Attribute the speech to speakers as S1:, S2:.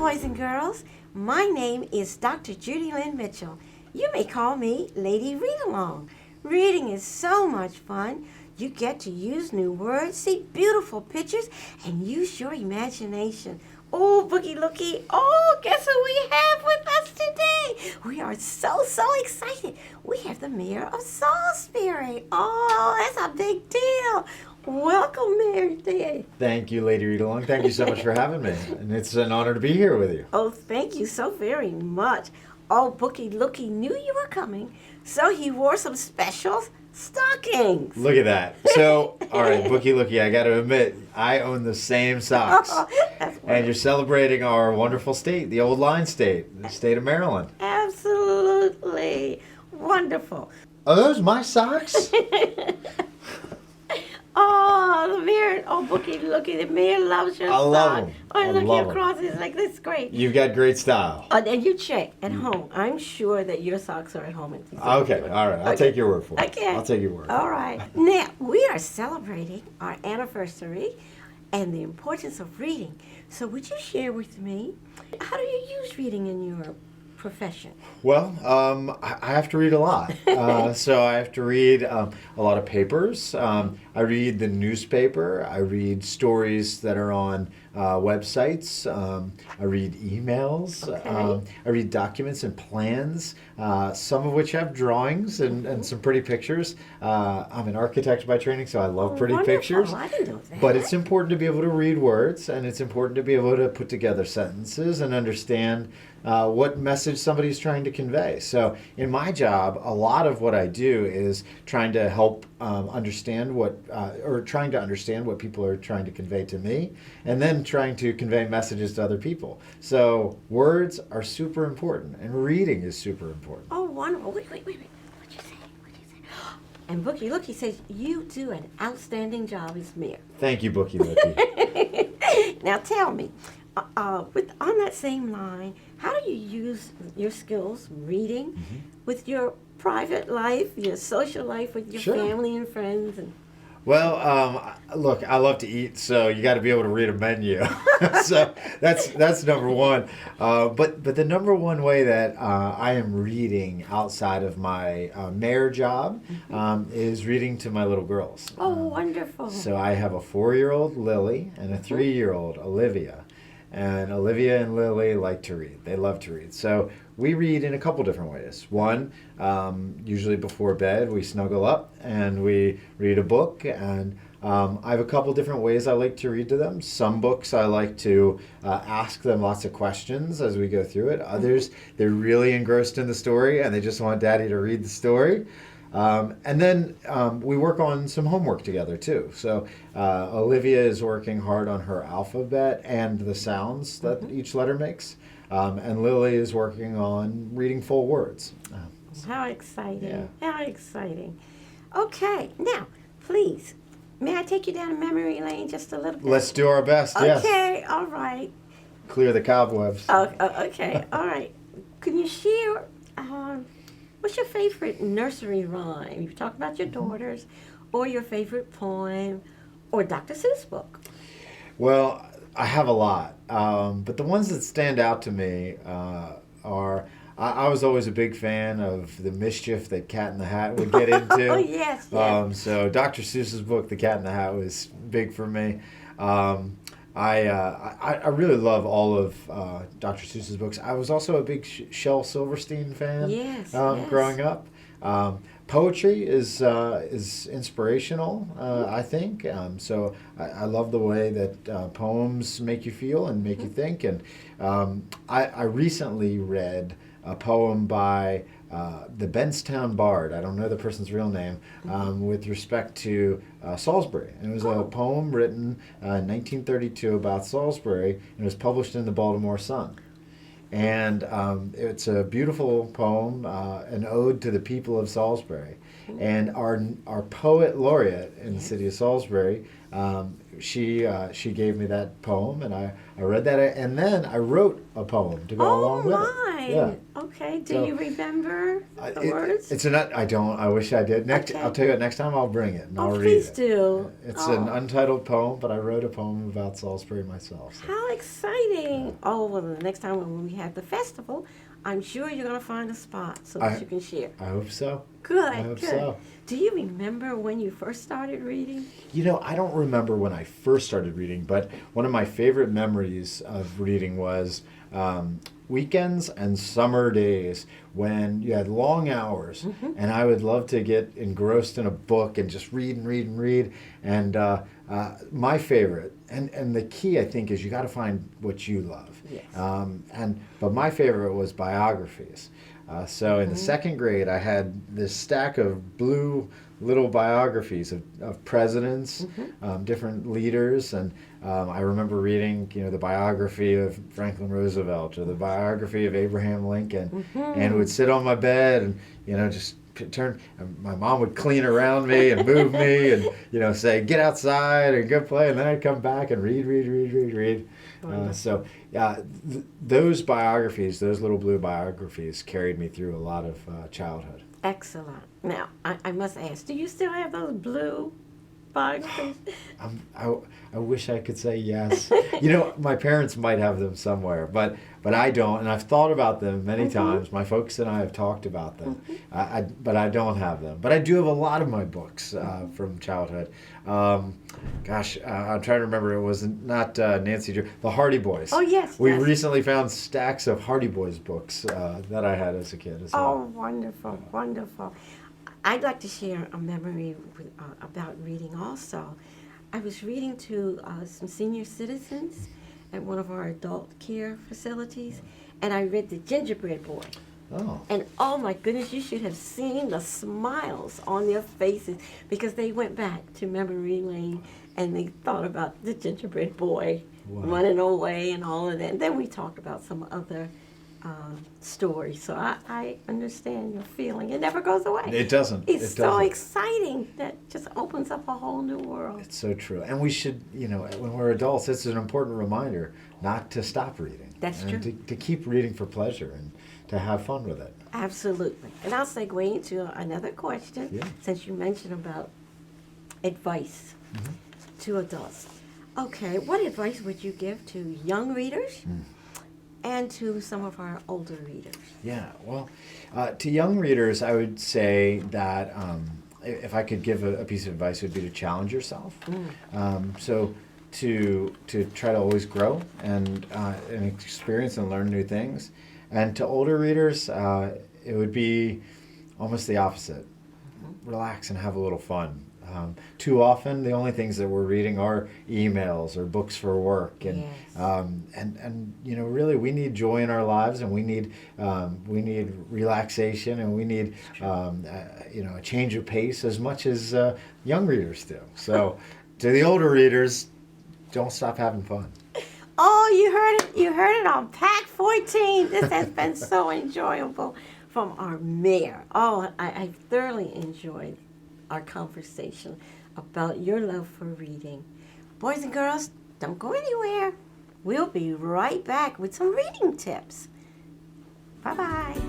S1: boys and girls. My name is Dr. Judy Lynn Mitchell. You may call me Lady Read-Along. Reading is so much fun. You get to use new words, see beautiful pictures, and use your imagination. Oh, Boogie Lookee. Oh, guess who we have with us today? We are so excited. We have the mayor of Salisbury. Oh, that's a big deal. Welcome, Mayor Day.
S2: Thank you, Lady Read-Along. Thank you so much for having me. And it's an honor to be here with you.
S1: Oh, thank you so very much. Oh, Boogie Lookee knew you were coming, so he wore some special stockings.
S2: Look at that. So, all right, Boogie Lookee, I got to admit, I own the same socks. And you're celebrating our wonderful state, the old line state, the state of Maryland.
S1: Absolutely. Wonderful.
S2: Are those my socks?
S1: Oh, the mayor. Oh, Boogie Lookee, the mayor loves your
S2: I love
S1: sock.
S2: them.
S1: Oh,
S2: I
S1: look
S2: love
S1: across. It's like, this is great.
S2: You've got great style.
S1: And you check at home. I'm sure that your socks are at home.
S2: Okay, all right. I'll take your word for it.
S1: Okay.
S2: I'll take your word.
S1: All right. Now, we are celebrating our anniversary and the importance of reading. So would you share with me, how do you use reading in your profession?
S2: Well, I have to read a lot. So I have to read a lot of papers. I read the newspaper. I read stories that are on websites. I read emails.
S1: Okay.
S2: I read documents and plans, some of which have drawings and some pretty pictures. I'm an architect by training, so I love pretty
S1: Wonderful.
S2: pictures.
S1: I didn't know that.
S2: But it's important to be able to read words, and it's important to be able to put together sentences and understand what message somebody's trying to convey. So in my job, a lot of what I do is trying to help understand trying to understand what people are trying to convey to me, and then trying to convey messages to other people. So words are super important, and reading is super important.
S1: Oh, wonderful. Wait. What'd you say? And Boogie Lookee says you do an outstanding job as mayor.
S2: Thank you, Boogie Lookee.
S1: Now tell me, on that same line, how do you use your skills reading with your private life, your social life with your
S2: Sure.
S1: family and friends? And
S2: Well, look, I love to eat, so you got to be able to read a menu. So that's number one. But the number one way that I am reading outside of my mayor job is reading to my little girls.
S1: oh, wonderful.
S2: So I have a 4-year-old Lily and a 3-year-old Olivia. And Olivia and Lily like to read. They love to read. So we read in a couple different ways. One, usually before bed, we snuggle up and we read a book. And I have a couple different ways I like to read to them. Some books I like to ask them lots of questions as we go through it. Others, they're really engrossed in the story and they just want Daddy to read the story. And then we work on some homework together too. So Olivia is working hard on her alphabet and the sounds that each letter makes. And Lily is working on reading full words.
S1: How exciting.
S2: Yeah.
S1: How exciting. Okay, now, please, may I take you down memory lane just a little bit?
S2: Let's do our best, yes.
S1: Okay, all right.
S2: Clear the cobwebs.
S1: Okay, all right. Can you share, what's your favorite nursery rhyme? You talk about your daughters, or your favorite poem, or Dr. Seuss book.
S2: Well, I have a lot, but the ones that stand out to me are, I was always a big fan of the mischief that Cat in the Hat would get into.
S1: Oh, yes, yes.
S2: So Dr. Seuss's book, The Cat in the Hat, was big for me. I really love all of Dr. Seuss's books. I was also a big Shel Silverstein fan.
S1: Yes,
S2: growing up. Poetry is inspirational, I think. So I love the way that poems make you feel and make you think. And I recently read a poem by the Benstown Bard. I don't know the person's real name, with respect to Salisbury. And it was a poem written in 1932 about Salisbury, and it was published in the Baltimore Sun. And it's a beautiful poem, an ode to the people of Salisbury. And our poet laureate in the city of Salisbury she gave me that poem, and I read that, and then I wrote a poem to go along with it. Yeah.
S1: Okay. Do
S2: So,
S1: you remember the words?
S2: It's an I don't. I wish I did.
S1: Okay.
S2: I'll tell you what. Next time I'll bring it and I'll read
S1: Please
S2: it.
S1: do.
S2: It's an untitled poem, but I wrote a poem about Salisbury myself. So.
S1: How exciting! Oh well, the next time when we have the festival, I'm sure you're going to find a spot so that you can share.
S2: I hope so.
S1: Good.
S2: I hope
S1: good.
S2: so.
S1: Do you remember when you first started reading?
S2: I don't remember when I first started reading, but one of my favorite memories of reading was weekends and summer days when you had long hours, and I would love to get engrossed in a book and just read and read and read. And my favorite, and the key, I think, is you got to find what you love.
S1: Yes.
S2: But my favorite was biographies. So in the second grade, I had this stack of blue little biographies of presidents, different leaders, and I remember reading, the biography of Franklin Roosevelt or the biography of Abraham Lincoln, and would sit on my bed and, just turn. My mom would clean around me and move me and, say, get outside and go play, and then I'd come back and read. Those biographies, those little blue biographies, carried me through a lot of childhood.
S1: Excellent. Now, I must ask, do you still have those blue biographies?
S2: I wish I could say yes. My parents might have them somewhere, but I don't, and I've thought about them many times. My folks and I have talked about them, but I don't have them. But I do have a lot of my books from childhood. I'm trying to remember. It was not Nancy Drew, the Hardy Boys.
S1: Oh, yes.
S2: We recently found stacks of Hardy Boys books that I had as a kid as well.
S1: Oh, wonderful, wonderful. I'd like to share a memory about reading also. I was reading to some senior citizens at one of our adult care facilities, and I read The Gingerbread Boy.
S2: Oh.
S1: And oh my goodness, you should have seen the smiles on their faces because they went back to memory lane and they thought about the gingerbread boy running away and all of that. And then we talked about some other stories. So I understand your feeling. It never goes away.
S2: It doesn't.
S1: It's so exciting. That just opens up a whole new world.
S2: It's so true. And we should, when we're adults, it's an important reminder not to stop reading.
S1: That's true.
S2: To keep reading for pleasure and to have fun with it.
S1: Absolutely. And I'll segue into another question, since you mentioned about advice to adults. Okay, what advice would you give to young readers and to some of our older readers? Yeah,
S2: well, to young readers, I would say that if I could give a piece of advice, it would be to challenge yourself. So to try to always grow and experience and learn new things. And to older readers, it would be almost the opposite. Relax and have a little fun. Too often, the only things that we're reading are emails or books for work, and really, we need joy in our lives, and we need relaxation, and we need a change of pace as much as young readers do. So, to the older readers, don't stop having fun.
S1: Oh, you heard it! You heard it on Pack 14. This has been so enjoyable from our mayor. Oh, I thoroughly enjoyed our conversation about your love for reading. Boys and girls, don't go anywhere. We'll be right back with some reading tips. Bye-bye.